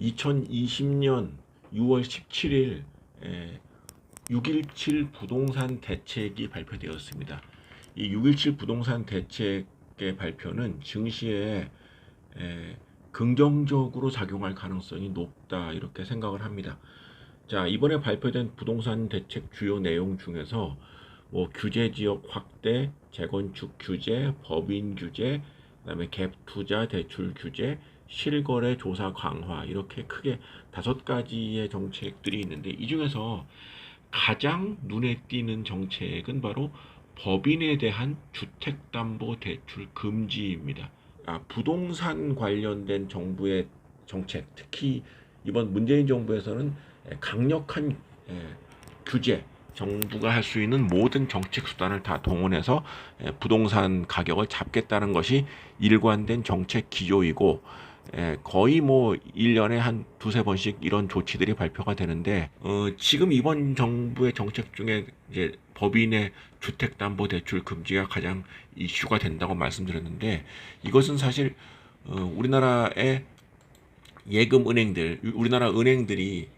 2020년 6월 17일 6.17 부동산 대책이 발표되었습니다. 이 6.17 부동산 대책의 발표는 증시에 긍정적으로 작용할 가능성이 높다 이렇게 생각을 합니다. 자, 이번에 발표된 부동산 대책 주요 내용 중에서 규제 지역 확대, 재건축 규제, 법인 규제, 그다음에 갭 투자 대출 규제, 실거래 조사 강화 이렇게 크게 5가지의 정책들이 있는데 이 중에서 가장 눈에 띄는 정책은 바로 법인에 대한 주택담보대출 금지입니다. 부동산 관련된 정부의 정책, 특히 이번 문재인 정부에서는 강력한 규제, 정부가 할 수 있는 모든 정책 수단을 다 동원해서 부동산 가격을 잡겠다는 것이 일관된 정책 기조이고, 거의 1년에 한 두세 번씩 이런 조치들이 발표가 되는데, 지금 이번 정부의 정책 중에 이제 법인의 주택담보대출 금지가 가장 이슈가 된다고 말씀드렸는데, 이것은 사실 우리나라의 우리나라 은행들이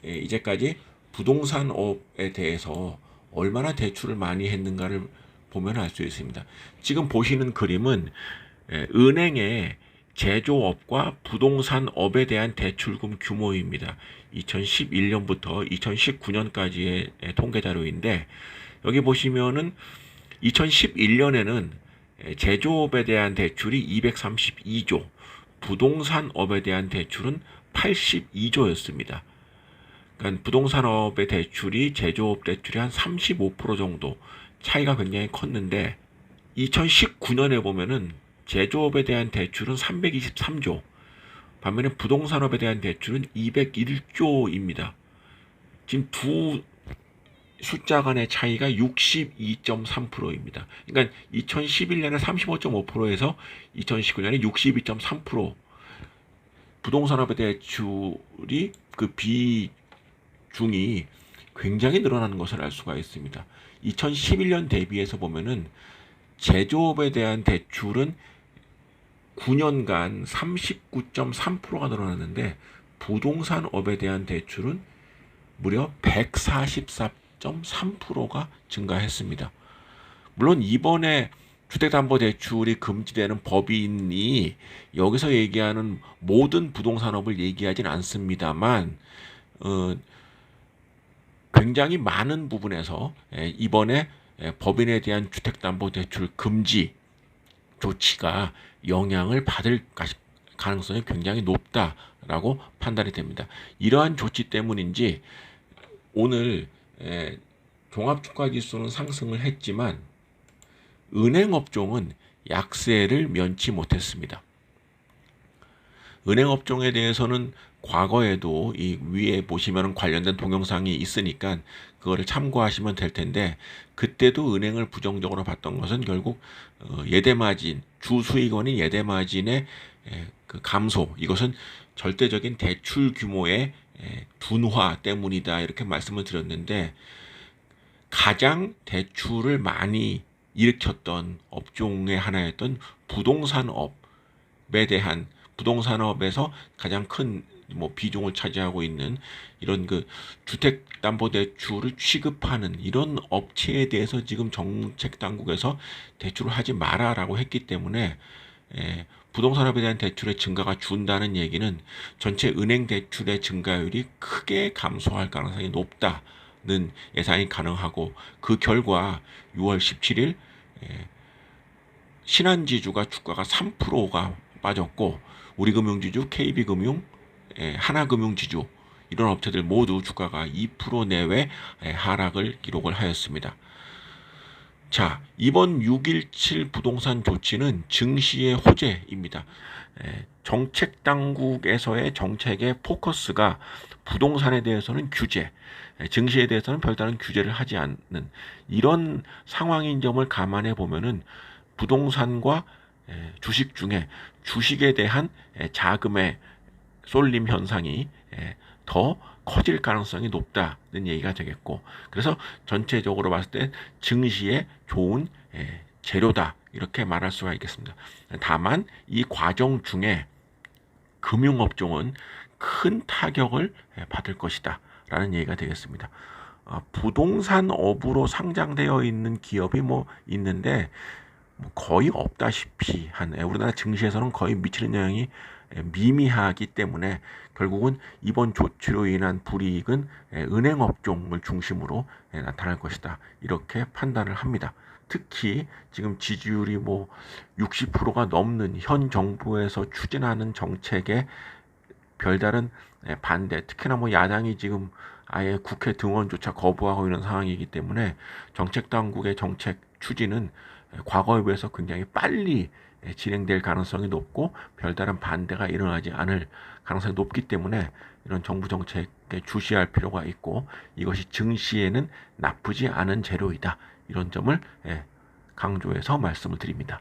이제까지 부동산업에 대해서 얼마나 대출을 많이 했는가를 보면 알 수 있습니다. 지금 보시는 그림은 은행의 제조업과 부동산업에 대한 대출금 규모입니다. 2011년부터 2019년까지의 통계 자료인데, 여기 보시면은 2011년에는 제조업에 대한 대출이 232조, 부동산업에 대한 대출은 82조였습니다. 그러니까 부동산업의 대출이 제조업 대출이 한 35% 정도 차이가 굉장히 컸는데, 2019년에 보면은 제조업에 대한 대출은 323조, 반면에 부동산업에 대한 대출은 201조입니다. 지금 두 숫자 간의 차이가 62.3%입니다. 그러니까 2011년에 35.5%에서 2019년에 62.3%, 부동산업의 대출이 그 비중이 굉장히 늘어나는 것을 알 수가 있습니다. 2011년 대비해서 보면은 제조업에 대한 대출은 9년간 39.3%가 늘어났는데, 부동산업에 대한 대출은 무려 144.3%가 증가했습니다. 물론 이번에 주택담보대출이 금지되는 법인이 여기서 얘기하는 모든 부동산업을 얘기하진 않습니다만, 굉장히 많은 부분에서 이번에 법인에 대한 주택담보대출 금지 조치가 영향을 받을 가능성이 굉장히 높다라고 판단이 됩니다. 이러한 조치 때문인지 오늘 종합주가지수는 상승을 했지만 은행업종은 약세를 면치 못했습니다. 은행업종에 대해서는 과거에도 이 위에 보시면 관련된 동영상이 있으니까 그거를 참고하시면 될 텐데, 그때도 은행을 부정적으로 봤던 것은 결국 예대마진, 주수익원인 예대마진의 그 감소, 이것은 절대적인 대출 규모의 둔화 때문이다 이렇게 말씀을 드렸는데, 가장 대출을 많이 일으켰던 업종의 하나였던 부동산업에서 가장 큰 비중을 차지하고 있는 이런 그 주택담보대출을 취급하는 이런 업체에 대해서 지금 정책 당국에서 대출을 하지 마라라고 했기 때문에, 부동산업에 대한 대출의 증가가 준다는 얘기는 전체 은행 대출의 증가율이 크게 감소할 가능성이 높다는 예상이 가능하고, 그 결과 6월 17일 신한지주가 주가가 3%가 빠졌고, 우리금융지주, KB금융, 하나금융지주 이런 업체들 모두 주가가 2% 내외 하락을 기록을 하였습니다. 자, 이번 6.17 부동산 조치는 증시의 호재입니다. 정책 당국에서의 정책의 포커스가 부동산에 대해서는 규제, 증시에 대해서는 별다른 규제를 하지 않는 이런 상황인 점을 감안해 보면은 부동산과 주식 중에 주식에 대한 자금의 쏠림 현상이 더 커질 가능성이 높다는 얘기가 되겠고, 그래서 전체적으로 봤을 때 증시에 좋은 재료다 이렇게 말할 수가 있겠습니다. 다만 이 과정 중에 금융업종은 큰 타격을 받을 것이다 라는 얘기가 되겠습니다. 부동산 업으로 상장되어 있는 기업이 뭐 있는데 거의 없다시피 한 우리나라 증시에서는 거의 미치는 영향이 미미하기 때문에 결국은 이번 조치로 인한 불이익은 은행 업종을 중심으로 나타날 것이다 이렇게 판단을 합니다. 특히 지금 지지율이 뭐 60%가 넘는 현 정부에서 추진하는 정책에 별다른 반대, 특히나 뭐 야당이 지금 아예 국회 등원조차 거부하고 있는 상황이기 때문에 정책 당국의 정책 추진은 과거에 비해서 굉장히 빨리 진행될 가능성이 높고 별다른 반대가 일어나지 않을 가능성이 높기 때문에 이런 정부 정책에 주시할 필요가 있고 이것이 증시에는 나쁘지 않은 재료이다. 이런 점을 강조해서 말씀을 드립니다.